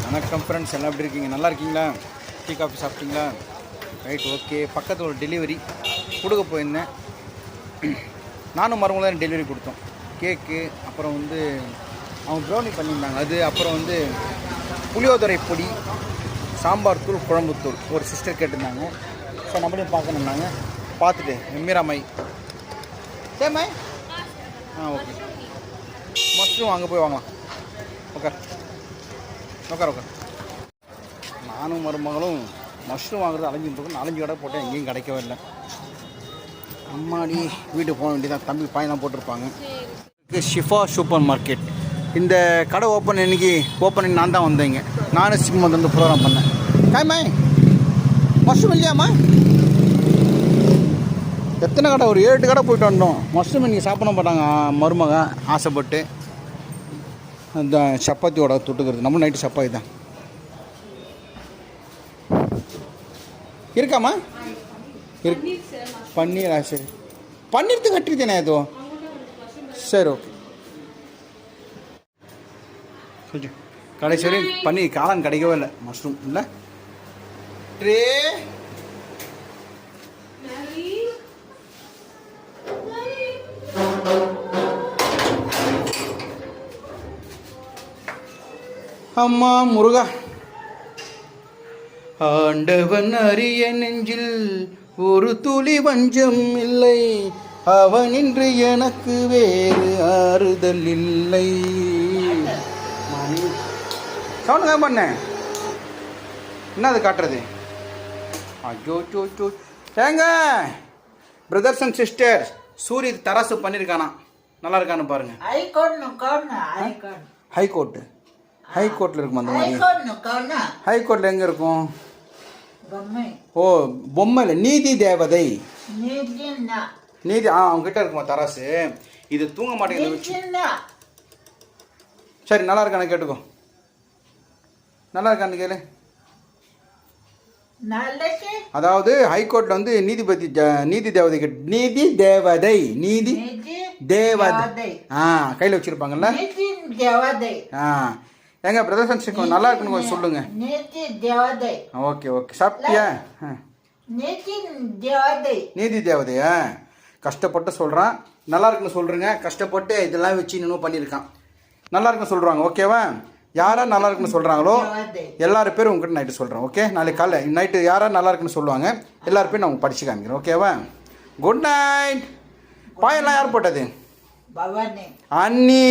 வணக்கம் ஃப்ரெண்ட்ஸ், எல்லாம் எப்படி இருக்கீங்க? நல்லா இருக்கீங்களா? டீ காஃபி சாப்பிட்டீங்களா? Right, okay. பக்கத்தில் ஒரு டெலிவரி கொடுக்க போயிருந்தேன். நானும் மருமகளும் டெலிவரி கொடுத்தோம். கேக்கு, அப்புறம் வந்து அவங்க ப்ரௌனி பண்ணியிருந்தாங்க. அது அப்புறம் வந்து புளியோதரை பொடி, சாம்பார் தூள், குழம்புத்தூள் ஒரு சிஸ்டர் கேட்டிருந்தாங்க. ஸோ நம்மளையும் பார்க்கணுன்னாங்க. பார்த்துட்டு மீராமை சேமாய் ஓகே. மஷ்ரூம் அங்கே போய் வாங்கலாம். ஓகே உட்கார். நானும் மருமகளும் மஷ்ரூம் வாங்குறது அலைஞ்சிட்டு இருக்கோம். 4-5 கடை போட்டேன், எங்கேயும் கிடைக்கவே இல்லை. அம்மாடி வீட்டுக்கு போக வேண்டியதான். தம்பி பையனாக போட்டிருப்பாங்க. Shifa super market. இந்த கடை ஓப்பன் நான் தான் வந்தேங்க. நானும் சிம்ம வந்து ப்ரோக்ராம் பண்ணேன். காய்மாய் மஷ்ரூம் இல்லையாம்மா? எத்தனை கடை? ஒரு 7 கடை போயிட்டு வந்தோம். மஷ்ரூம் இன்றைக்கி சாப்பிட மாட்டாங்க மருமக ஆசைப்பட்டு. இந்த சப்பாத்தியோட தொட்டுக்கிறது. நம்ம நைட்டு சப்பாத்தி தான் இருக்காம்மா. பன்னீர் சரி, பன்னீர் கட்டிருத்தேனே ஏதோ. சரி, ஓகே. கொஞ்சம் கடைசி வரையும் பன்னீர் காளான் கிடைக்கவே இல்லை. மஷ்ரூம் இல்லை. ட்ரே அம்மா முருகா. ஆண்டவன் அரிய நெஞ்சில் ஒரு துளி வஞ்சம் இல்லை, அவனின்று எனக்கு வேறு ஆறுதல் இல்லை. சவுண்ட் தான் பண்ணேன். என்ன அது காட்டுறது? ஐயோ சோ ஏங்க பிரதர்ஸ் அண்ட் சிஸ்டர், சூரிய தராசு பண்ணியிருக்கானா? நல்லா இருக்கான்னு பாருங்க. ஹைகோர்ட்டில் இருக்கும். அந்த மாதிரி ஹைகோர்ட்டில் எங்கே இருக்கும்? ஓ, பொம்மை இல்லை, நீதி தேவதை. நீதி அவங்ககிட்ட இருக்குமா தராசு? இது தூங்க மாட்டேங்குது. சரி, நல்லா இருக்கானு கேட்டுக்கோ. நல்லா இருக்கான்னு கேளு. அதாவது ஹைகோர்ட்ல வந்து நீதி தேவதை கையில் வச்சிருப்பாங்கல்ல. எங்க பிரதர்ஷன் நல்லா இருக்குன்னு கொஞ்சம் சொல்லுங்க. ஓகே. சாப்பிட்டியா? நீதி தேவதையா? கஷ்டப்பட்டு சொல்றான். நல்லா இருக்குன்னு சொல்றேங்க. கஷ்டப்பட்டு இதெல்லாம் வச்சு இன்னும் பண்ணியிருக்கான். நல்லா இருக்குன்னு சொல்றாங்க. ஓகேவா? யாரா நல்லா இருக்குன்னு சொல்றாங்களோ எல்லாரும் பேரும் உங்ககிட்ட நைட்டு சொல்றேன். ஓகே, நாளைக்கு காலை நைட்டு யாரா நல்லா இருக்குன்னு சொல்லுவாங்க, எல்லாரும் பேரும் நான் உங்களுக்கு படிச்சு காமிக்கிறேன். ஓகேவா? Good night. பாயெல்லாம் யார் போட்டது? அண்ணி.